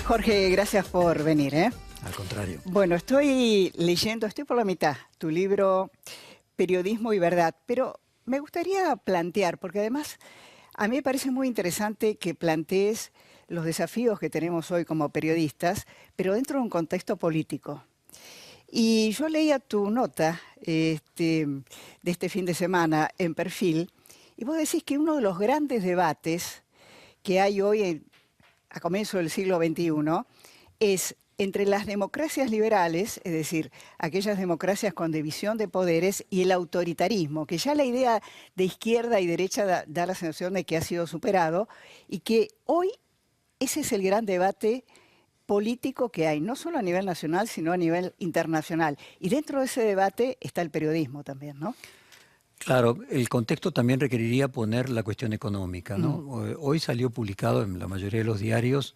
Jorge, gracias por venir, ¿eh? Al contrario. Bueno, estoy leyendo, estoy por la mitad, tu libro Periodismo y Verdad, pero me gustaría plantear, porque además a mí me parece muy interesante que plantees los desafíos que tenemos hoy como periodistas, pero dentro de un contexto político. Y yo leía tu nota de este fin de semana en Perfil, y vos decís que uno de los grandes debates que hay hoy a comienzo del siglo XXI es entre las democracias liberales, es decir, aquellas democracias con división de poderes, y el autoritarismo, que ya la idea de izquierda y derecha da la sensación de que ha sido superado, y que hoy ese es el gran debate político que hay, no solo a nivel nacional, sino a nivel internacional. Y dentro de ese debate está el periodismo también, ¿no? Claro, el contexto también requeriría poner la cuestión económica, ¿no? Hoy salió publicado en la mayoría de los diarios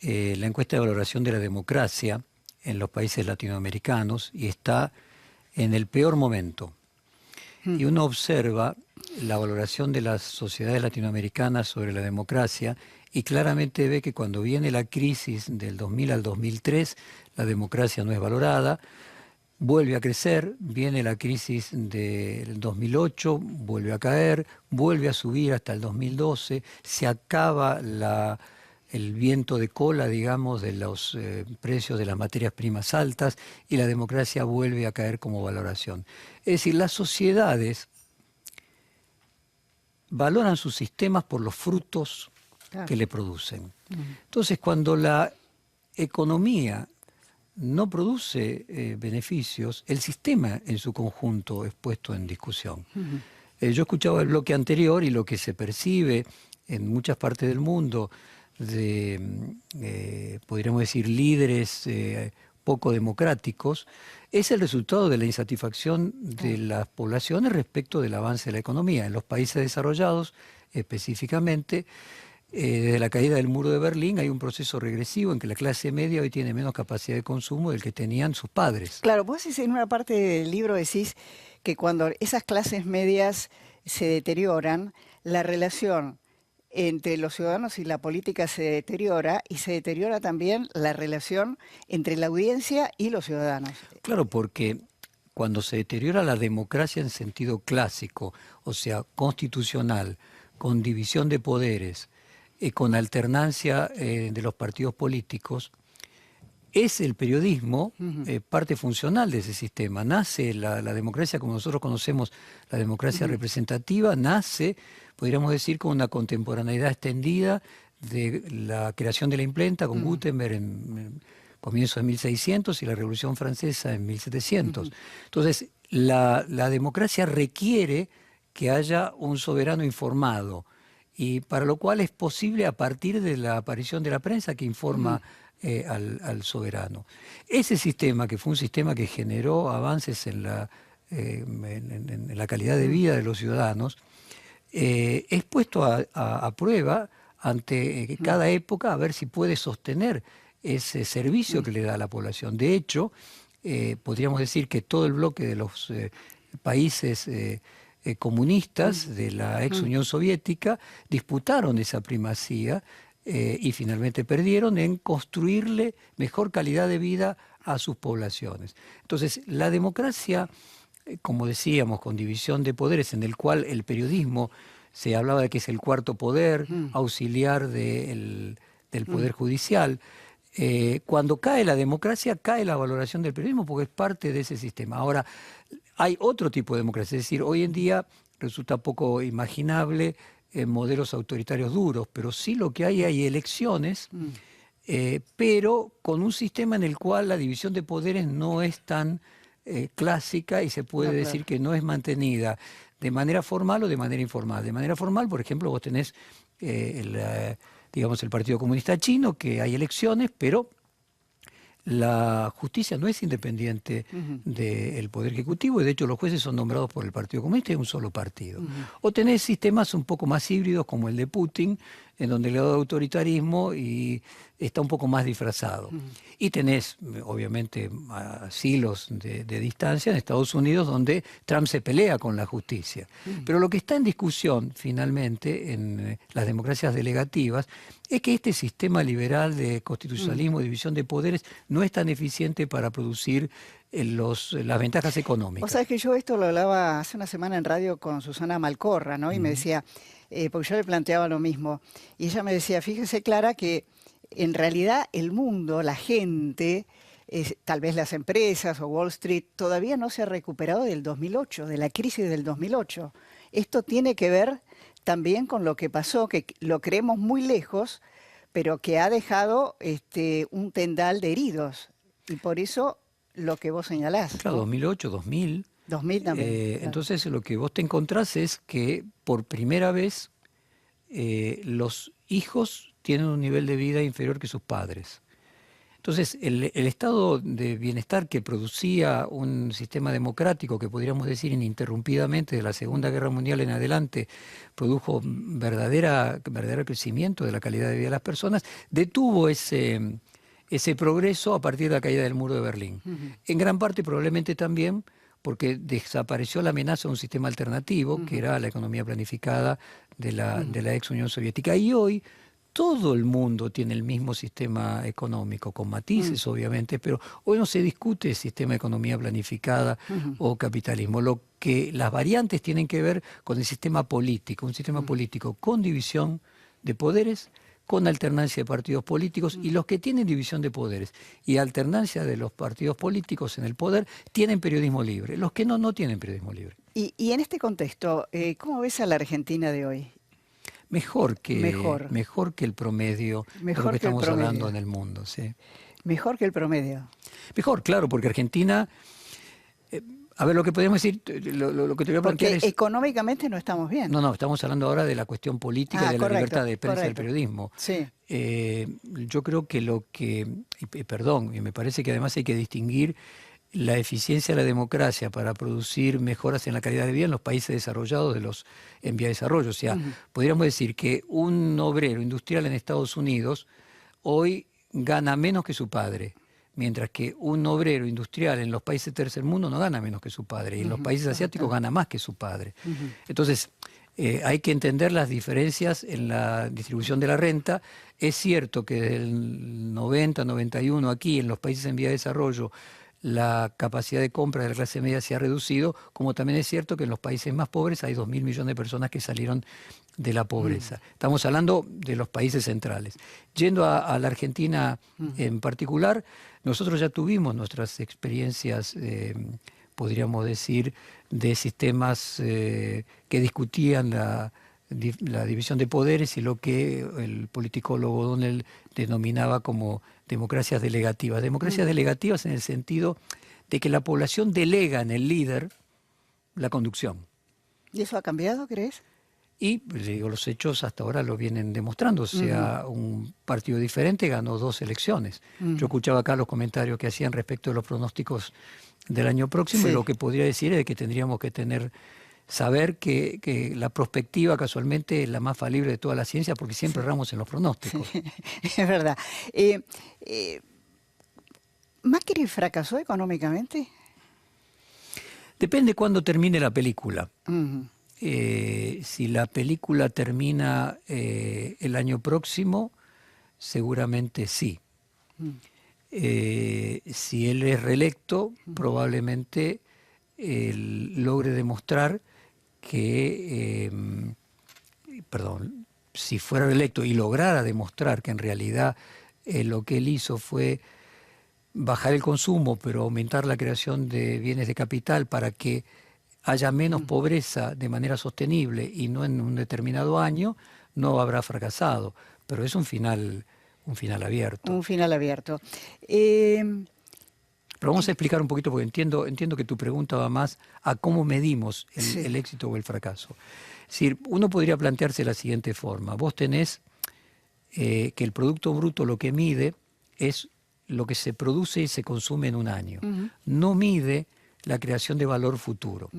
la encuesta de valoración de la democracia en los países latinoamericanos y está en el peor momento. Y uno observa la valoración de las sociedades latinoamericanas sobre la democracia y claramente ve que cuando viene la crisis del 2000 al 2003, la democracia no es valorada. Vuelve a crecer, viene la crisis del 2008, vuelve a caer, vuelve a subir hasta el 2012, se acaba el viento de cola, digamos, de los precios de las materias primas altas y la democracia vuelve a caer como valoración. Es decir, las sociedades valoran sus sistemas por los frutos que le producen. Entonces, cuando la economía no produce beneficios, el sistema en su conjunto es puesto en discusión. Yo escuchaba el bloque anterior y lo que se percibe en muchas partes del mundo de, podríamos decir, líderes poco democráticos, es el resultado de la insatisfacción de las poblaciones respecto del avance de la economía. En los países desarrollados, específicamente, desde la caída del muro de Berlín hay un proceso regresivo en que la clase media hoy tiene menos capacidad de consumo del que tenían sus padres. Claro, vos en una parte del libro decís que cuando esas clases medias se deterioran, la relación entre los ciudadanos y la política se deteriora, y se deteriora también la relación entre la audiencia y los ciudadanos. Claro, porque cuando se deteriora la democracia en sentido clásico, o sea, constitucional, con división de poderes, con alternancia de los partidos políticos, es el periodismo parte funcional de ese sistema. Nace la democracia como nosotros conocemos, la democracia representativa, nace, podríamos decir, con una contemporaneidad extendida de la creación de la imprenta con Gutenberg en comienzo de 1600 y la Revolución Francesa en 1700. Entonces, la democracia requiere que haya un soberano informado, y para lo cual es posible a partir de la aparición de la prensa que informa al soberano. Ese sistema, que fue un sistema que generó avances en la calidad de vida de los ciudadanos, es puesto a prueba ante cada época a ver si puede sostener ese servicio que le da a la población. De hecho, podríamos decir que todo el bloque de los países comunistas de la ex Unión Soviética disputaron esa primacía y finalmente perdieron en construirle mejor calidad de vida a sus poblaciones. Entonces, la democracia, como decíamos, con división de poderes, en el cual el periodismo se hablaba de que es el cuarto poder, auxiliar del poder judicial. Cuando cae la democracia, cae la valoración del periodismo porque es parte de ese sistema. Ahora, hay otro tipo de democracia, es decir, hoy en día resulta poco imaginable modelos autoritarios duros, pero sí lo que hay elecciones, pero con un sistema en el cual la división de poderes no es tan clásica y se puede decir que no es mantenida de manera formal o de manera informal. De manera formal, por ejemplo, vos tenés digamos, el Partido Comunista Chino, que hay elecciones, pero la justicia no es independiente del Poder Ejecutivo, y de hecho los jueces son nombrados por el Partido Comunista y un solo partido. O tenés sistemas un poco más híbridos como el de Putin, en donde el grado de autoritarismo y está un poco más disfrazado. Y tenés, obviamente, a siglos de distancia en Estados Unidos, donde Trump se pelea con la justicia. Pero lo que está en discusión, finalmente, en las democracias delegativas, es que este sistema liberal de constitucionalismo, división de poderes, no es tan eficiente para producir las ventajas económicas. O sea, que yo esto lo hablaba hace una semana en radio con Susana Malcorra, ¿no? Y me decía, porque yo le planteaba lo mismo, y ella me decía, fíjese Clara, que en realidad el mundo, la gente, tal vez las empresas o Wall Street, todavía no se ha recuperado del 2008, de la crisis del 2008. Esto tiene que ver también con lo que pasó, que lo creemos muy lejos, pero que ha dejado un tendal de heridos. Y por eso lo que vos señalás, Claro, ¿no? 2008, 2000. 2000 también. Claro. Entonces lo que vos te encontrás es que por primera vez los hijos tienen un nivel de vida inferior que sus padres. Entonces el estado de bienestar que producía un sistema democrático que podríamos decir ininterrumpidamente de la Segunda Guerra Mundial en adelante produjo verdadero crecimiento de la calidad de vida de las personas, detuvo ese progreso a partir de la caída del muro de Berlín. En gran parte probablemente también porque desapareció la amenaza de un sistema alternativo, que era la economía planificada de la ex Unión Soviética. Y hoy todo el mundo tiene el mismo sistema económico, con matices obviamente, pero hoy no se discute el sistema de economía planificada o capitalismo. Las variantes tienen que ver con el sistema político, un sistema político con división de poderes, con alternancia de partidos políticos, y los que tienen división de poderes y alternancia de los partidos políticos en el poder tienen periodismo libre. Los que no tienen periodismo libre. Y en este contexto, ¿cómo ves a la Argentina de hoy? Mejor que el promedio de lo que estamos hablando en el mundo. ¿Sí? Mejor que el promedio. Mejor, claro, porque Argentina... a ver, lo que podríamos decir, lo que te voy a plantear Porque es... económicamente no estamos bien. No, estamos hablando ahora de la cuestión política y de la libertad de prensa y del periodismo. Sí. Yo creo que y me parece que además hay que distinguir la eficiencia de la democracia para producir mejoras en la calidad de vida en los países desarrollados de los en vía de desarrollo. O sea, podríamos decir que un obrero industrial en Estados Unidos hoy gana menos que su padre, mientras que un obrero industrial en los países del tercer mundo no gana menos que su padre, y en los países asiáticos gana más que su padre. Entonces, hay que entender las diferencias en la distribución de la renta. Es cierto que desde el 90, 91 aquí, en los países en vía de desarrollo, la capacidad de compra de la clase media se ha reducido, como también es cierto que en los países más pobres hay 2.000 millones de personas que salieron de la pobreza. Estamos hablando de los países centrales. Yendo a la Argentina en particular, nosotros ya tuvimos nuestras experiencias, podríamos decir, de sistemas que discutían la división de poderes y lo que el politicólogo O'Donnell denominaba como democracias delegativas. Democracias delegativas en el sentido de que la población delega en el líder la conducción. ¿Y eso ha cambiado, crees? Y digo, los hechos hasta ahora lo vienen demostrando. O sea, un partido diferente ganó 2 elecciones. Yo escuchaba acá los comentarios que hacían respecto de los pronósticos del año próximo, y lo que podría decir es que tendríamos que saber que la prospectiva casualmente es la más falible de toda la ciencia, porque siempre erramos en los pronósticos. Sí, es verdad. ¿Macri fracasó económicamente? Depende cuándo termine la película. Si la película termina el año próximo, seguramente sí. Si él es reelecto, probablemente él logre demostrar que, si fuera reelecto y lograra demostrar que en realidad lo que él hizo fue bajar el consumo, pero aumentar la creación de bienes de capital para que haya menos pobreza de manera sostenible y no en un determinado año, no habrá fracasado. Pero es un final abierto. Un final abierto. Pero vamos a explicar un poquito, porque entiendo que tu pregunta va más a cómo medimos el éxito o el fracaso. Es decir, uno podría plantearse de la siguiente forma. Vos tenés que el Producto Bruto lo que mide es lo que se produce y se consume en un año. No mide la creación de valor futuro.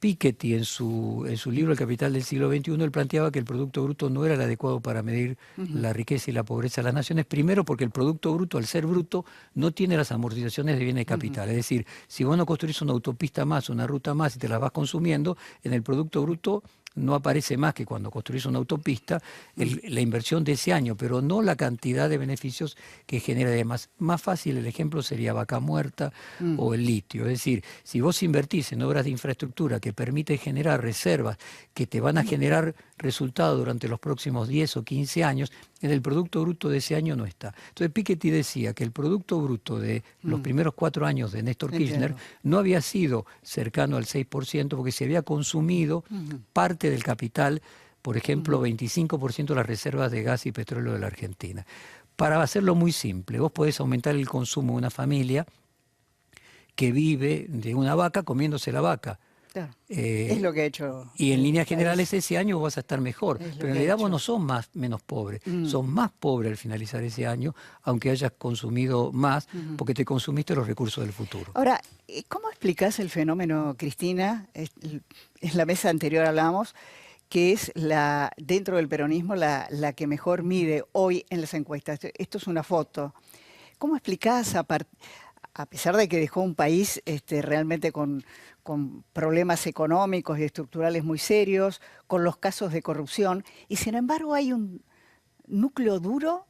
Piketty en su libro El capital del siglo XXI, él planteaba que el Producto Bruto no era el adecuado para medir la riqueza y la pobreza de las naciones, primero porque el Producto Bruto, al ser bruto, no tiene las amortizaciones de bienes de capital. Es decir, si vos no construís una autopista más, una ruta más y te las vas consumiendo, en el Producto Bruto no aparece más que cuando construís una autopista la inversión de ese año, pero no la cantidad de beneficios que genera. Además, más fácil el ejemplo sería Vaca Muerta o el litio. Es decir, si vos invertís en obras de infraestructura que permiten generar reservas que te van a generar resultados durante los próximos 10 o 15 años, en el Producto Bruto de ese año no está. Entonces Piketty decía que el Producto Bruto de los primeros 4 años de Néstor Kirchner no había sido cercano al 6% porque se había consumido parte del capital, por ejemplo, 25% de las reservas de gas y petróleo de la Argentina. Para hacerlo muy simple, vos podés aumentar el consumo de una familia que vive de una vaca comiéndose la vaca. Claro. Es lo que ha hecho. Y en líneas generales ese año vas a estar mejor. Pero en realidad vos no sos menos pobre, sos más pobre al finalizar ese año, aunque hayas consumido más, porque te consumiste los recursos del futuro. Ahora, ¿cómo explicás el fenómeno, Cristina? En la mesa anterior hablábamos que es dentro del peronismo la que mejor mide hoy en las encuestas. Esto es una foto. ¿Cómo explicás, a pesar de que dejó un país realmente con problemas económicos y estructurales muy serios, con los casos de corrupción, y sin embargo hay un núcleo duro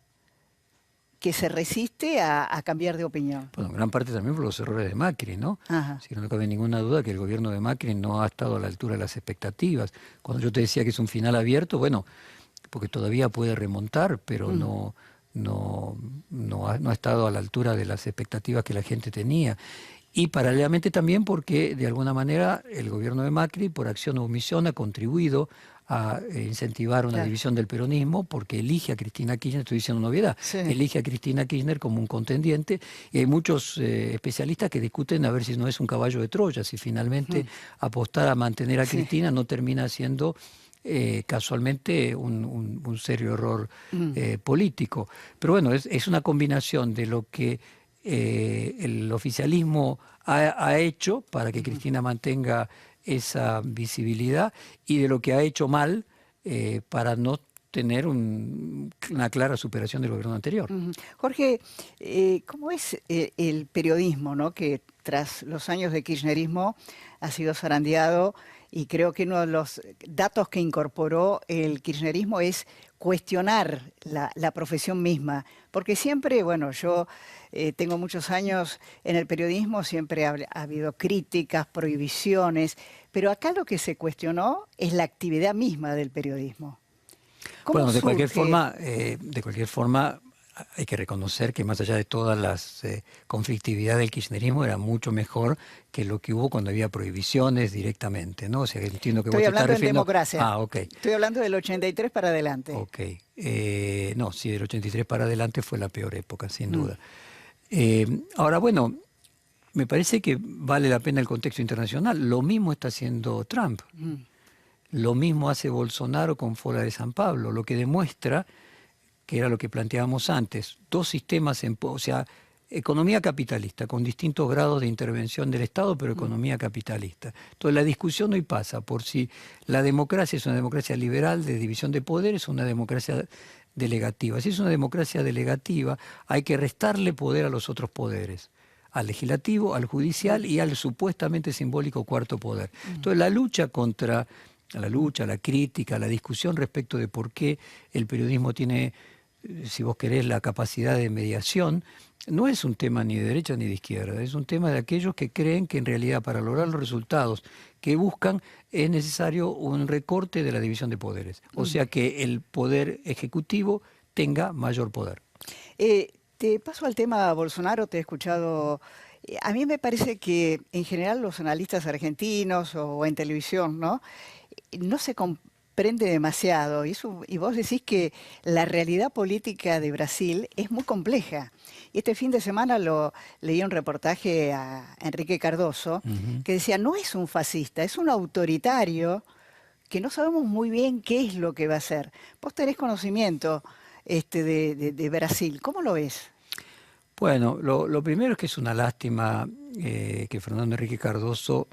que se resiste a cambiar de opinión? Bueno, en gran parte también por los errores de Macri, ¿no? Si no cabe ninguna duda que el gobierno de Macri no ha estado a la altura de las expectativas. Cuando yo te decía que es un final abierto, bueno, porque todavía puede remontar, pero no ha estado a la altura de las expectativas que la gente tenía. Y paralelamente también porque, de alguna manera, el gobierno de Macri, por acción o omisión, ha contribuido a incentivar una división del peronismo, porque elige a Cristina Kirchner, estoy diciendo novedad, elige a Cristina Kirchner como un contendiente, y hay muchos especialistas que discuten a ver si no es un caballo de Troya, si finalmente apostar a mantener a Cristina no termina siendo casualmente un serio error político. Pero bueno, es una combinación de lo que el oficialismo ha hecho para que Cristina mantenga esa visibilidad y de lo que ha hecho mal para no tener una clara superación del gobierno anterior. Jorge, ¿cómo es el periodismo, ¿no? Que tras los años de kirchnerismo ha sido zarandeado, y creo que uno de los datos que incorporó el kirchnerismo es cuestionar la profesión misma? Porque siempre, bueno, yo tengo muchos años en el periodismo, siempre ha habido críticas, prohibiciones, pero acá lo que se cuestionó es la actividad misma del periodismo. Bueno, de cualquier forma, hay que reconocer que más allá de todas las conflictividades del kirchnerismo era mucho mejor que lo que hubo cuando había prohibiciones directamente, ¿no? O sea, entiendo que Estoy vos te hablando estás refiriendo... en democracia. Ah, ok. Estoy hablando del 83 para adelante. Ok. No, sí, del 83 para adelante fue la peor época, sin duda. Ahora, bueno, me parece que vale la pena el contexto internacional. Lo mismo está haciendo Trump. Lo mismo hace Bolsonaro con Fola de San Pablo, lo que demuestra que era lo que planteábamos antes, dos sistemas, o sea, economía capitalista, con distintos grados de intervención del Estado, pero economía capitalista. Entonces la discusión hoy pasa por si la democracia es una democracia liberal de división de poderes o una democracia delegativa. Si es una democracia delegativa, hay que restarle poder a los otros poderes, al legislativo, al judicial y al supuestamente simbólico cuarto poder. Entonces la crítica, la discusión respecto de por qué el periodismo tiene, si vos querés, la capacidad de mediación, no es un tema ni de derecha ni de izquierda, es un tema de aquellos que creen que en realidad para lograr los resultados que buscan es necesario un recorte de la división de poderes, o sea que el poder ejecutivo tenga mayor poder. Te paso al tema Bolsonaro, te he escuchado. A mí me parece que en general los analistas argentinos o en televisión, no se comprende demasiado. Y vos decís que la realidad política de Brasil es muy compleja. Y este fin de semana leí un reportaje a Enrique Cardoso que decía, no es un fascista, es un autoritario que no sabemos muy bien qué es lo que va a hacer. Vos tenés conocimiento de Brasil, ¿cómo lo ves? Bueno, lo primero es que es una lástima que Fernando Enrique Cardoso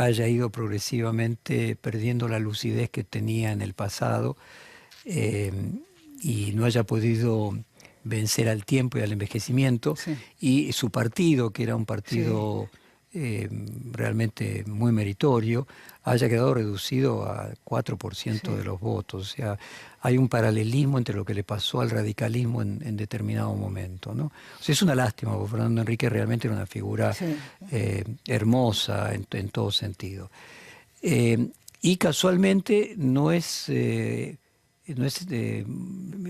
haya ido progresivamente perdiendo la lucidez que tenía en el pasado eh, y no haya podido vencer al tiempo y al envejecimiento, Sí, y su partido, que era un sí, partido realmente muy meritorio, haya quedado reducido a 4% de sí, los votos. O sea, hay un paralelismo entre lo que le pasó al radicalismo en determinado momento, ¿no? O sea, es una lástima, porque Fernando Enrique realmente era una figura sí. hermosa en todo sentido. Eh, y casualmente no es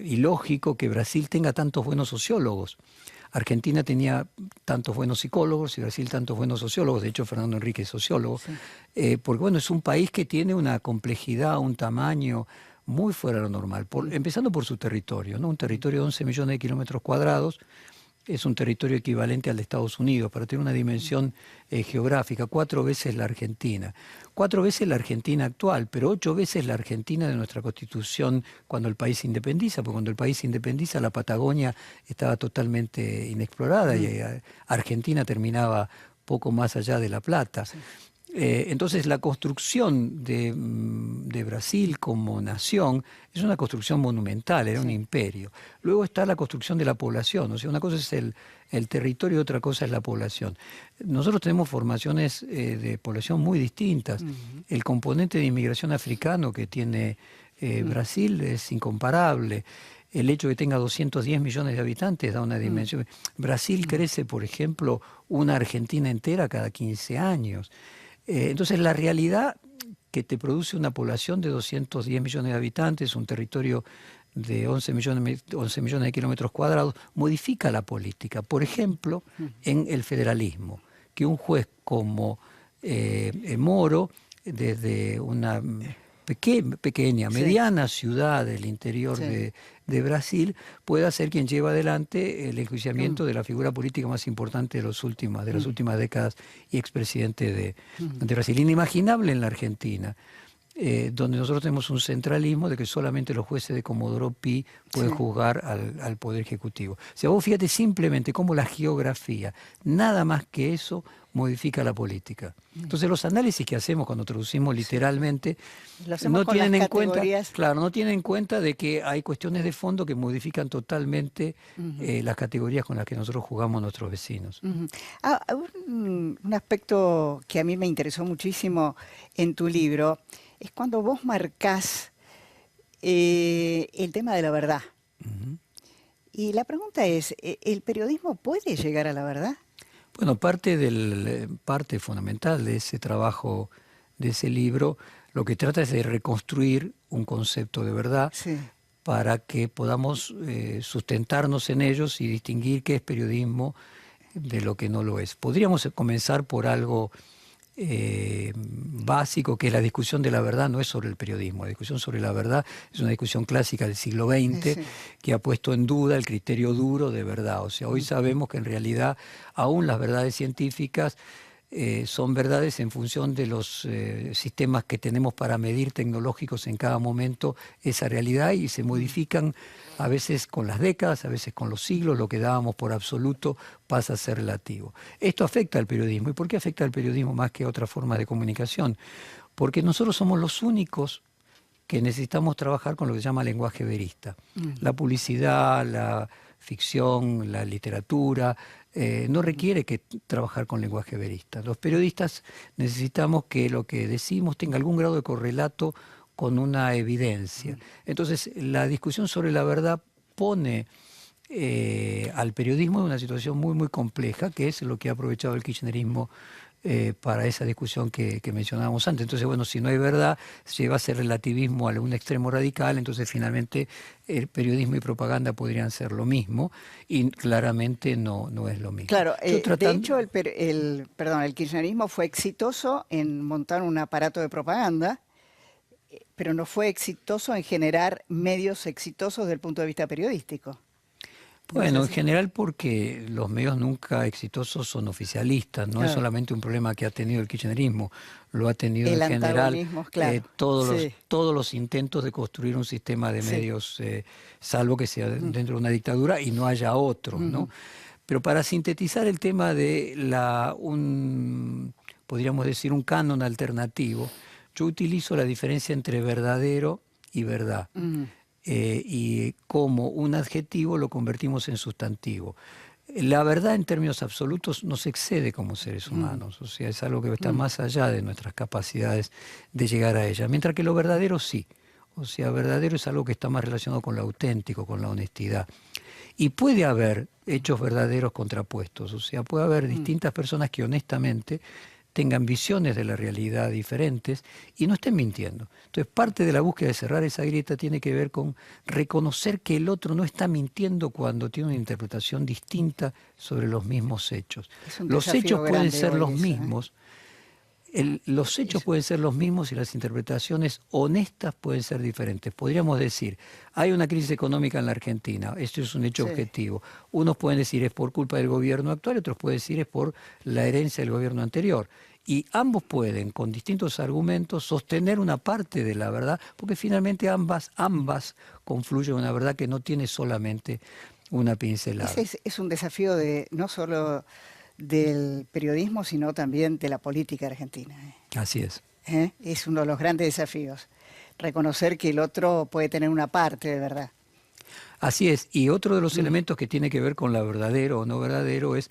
ilógico que Brasil tenga tantos buenos sociólogos. Argentina tenía tantos buenos psicólogos y Brasil tantos buenos sociólogos. De hecho, Fernando Enrique es sociólogo. Sí. Porque bueno, es un país que tiene una complejidad, un tamaño muy fuera de lo normal, Mm, empezando por su territorio, ¿no? Un mm, territorio de 11 millones de kilómetros cuadrados, es un territorio equivalente al de Estados Unidos, para tener una mm. dimensión geográfica, 4 veces la Argentina. 4 veces la Argentina actual, pero 8 veces la Argentina de nuestra Constitución cuando el país se independiza, porque cuando el país se independiza la Patagonia estaba totalmente inexplorada y Mm, Argentina terminaba poco más allá de La Plata. sí, Entonces la construcción de Brasil como nación es una construcción monumental, era un sí. imperio. Luego está la construcción de la población, o sea, una cosa es el territorio y otra cosa es la población. Nosotros tenemos formaciones de población muy distintas. Ujú, El componente de inmigración africano que tiene mm, Brasil es incomparable. El hecho de que tenga 210 millones de habitantes da una mm, dimensión. Brasil mm. crece, por ejemplo, una Argentina entera cada 15 años. Entonces, la realidad que te produce una población de 210 millones de habitantes, un territorio de 11 millones de kilómetros cuadrados, modifica la política. Por ejemplo, en el federalismo, que un juez como Moro, desde una pequeña, Sí, mediana ciudad del interior sí. de Brasil, pueda ser quien lleva adelante el Mm, enjuiciamiento de la figura política más importante de las mm, últimas décadas y expresidente mm. de Brasil. Inimaginable en la Argentina, donde nosotros tenemos un centralismo de que solamente los jueces de Comodoro Pi pueden Sí. juzgar al Poder Ejecutivo. O sea, vos fíjate simplemente cómo la geografía, nada más que eso, modifica la política. Mm, Entonces los análisis que hacemos cuando traducimos sí. literalmente Lo hacemos no con las tienen en cuenta, categorías. claro, no tienen en cuenta de que hay cuestiones de fondo que modifican totalmente Ujú, las categorías con las que nosotros jugamos nuestros vecinos. ujú. Un aspecto que a mí me interesó muchísimo en tu libro es cuando vos marcás el tema de la verdad. Ujú. Y la pregunta es, ¿el periodismo puede llegar a la verdad? Bueno, parte fundamental de ese trabajo, de ese libro, lo que trata es de reconstruir un concepto de verdad Sí. para que podamos sustentarnos en ellos y distinguir qué es periodismo de lo que no lo es. Podríamos comenzar por algo básico, que es la discusión de la verdad. No es sobre el periodismo. La discusión sobre la verdad es una discusión clásica del siglo XX Sí. que ha puesto en duda el criterio duro de verdad. O sea, hoy Mm, sabemos que en realidad aún las verdades científicas son verdades en función de los sistemas que tenemos para medir tecnológicos en cada momento esa realidad, y se mm, modifican a veces con las décadas, a veces con los siglos. Lo que dábamos por absoluto pasa a ser relativo. Esto afecta al periodismo. ¿Y por qué afecta al periodismo más que a otra forma de comunicación? Porque nosotros somos los únicos que necesitamos trabajar con lo que se llama lenguaje verista. La mm, publicidad, la ficción, la literatura, no requiere que trabajar con lenguaje verista. Los periodistas necesitamos que lo que decimos tenga algún grado de correlato con una evidencia. mm. Entonces, la discusión sobre la verdad pone al periodismo en una situación muy, muy compleja, que es lo que ha aprovechado el kirchnerismo para esa discusión que mencionábamos antes. Entonces, bueno, si no hay verdad, se lleva a ser relativismo a un extremo radical. Entonces finalmente el periodismo y propaganda podrían ser lo mismo, y claramente no es lo mismo. Claro, Yo de tratando... hecho, perdón, el kirchnerismo fue exitoso en montar un aparato de propaganda, pero no fue exitoso en generar medios exitosos desde el punto de vista periodístico. ¿No es Bueno, en así? general porque los medios nunca exitosos son oficialistas. No es Claro. solamente un problema que ha tenido el kirchnerismo, lo ha tenido en El general antagonismo, claro. Sí. todos los intentos de construir un sistema de Sí. medios, salvo que sea Ujú, dentro de una dictadura y no haya otros, ¿no? ujú, Pero para sintetizar el tema de podríamos decir, un canon alternativo, yo utilizo la diferencia entre verdadero y verdad. Y como un adjetivo lo convertimos en sustantivo. La verdad en términos absolutos nos excede como seres humanos, o sea, es algo que está más allá de nuestras capacidades de llegar a ella, mientras que lo verdadero sí. O sea, verdadero es algo que está más relacionado con lo auténtico, con la honestidad. Y puede haber hechos verdaderos contrapuestos, o sea, puede haber distintas personas que honestamente tengan visiones de la realidad diferentes y no estén mintiendo. Entonces, parte de la búsqueda de cerrar esa grieta tiene que ver con reconocer que el otro no está mintiendo cuando tiene una interpretación distinta sobre los mismos hechos. Es un Los desafío hechos pueden grande ser hoy los eso, mismos. Los hechos pueden ser los mismos y las interpretaciones honestas pueden ser diferentes. Podríamos decir, hay una crisis económica en la Argentina, esto es un hecho Sí. objetivo. Unos pueden decir es por culpa del gobierno actual, otros pueden decir es por la herencia del gobierno anterior. Y ambos pueden, con distintos argumentos, sostener una parte de la verdad, porque finalmente ambas confluyen en una verdad que no tiene solamente una pincelada. Ese es un desafío de no solo del periodismo, sino también de la política argentina. Así es. Es uno de los grandes desafíos, reconocer que el otro puede tener una parte de verdad. Así es. Y otro de los elementos que tiene que ver con lo verdadero o no verdadero es,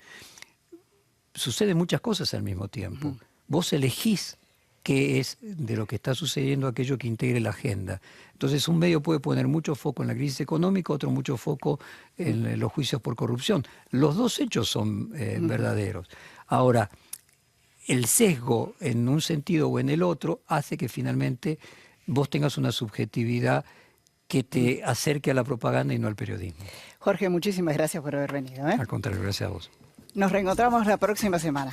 suceden muchas cosas al mismo tiempo. Vos elegís qué es de lo que está sucediendo aquello que integre la agenda. Entonces un medio puede poner mucho foco en la crisis económica, otro mucho foco en los juicios por corrupción. Los dos hechos son verdaderos. Ahora, el sesgo en un sentido o en el otro hace que finalmente vos tengas una subjetividad que te acerque a la propaganda y no al periodismo. Jorge, muchísimas gracias por haber venido. Al contrario, gracias a vos. Nos reencontramos la próxima semana.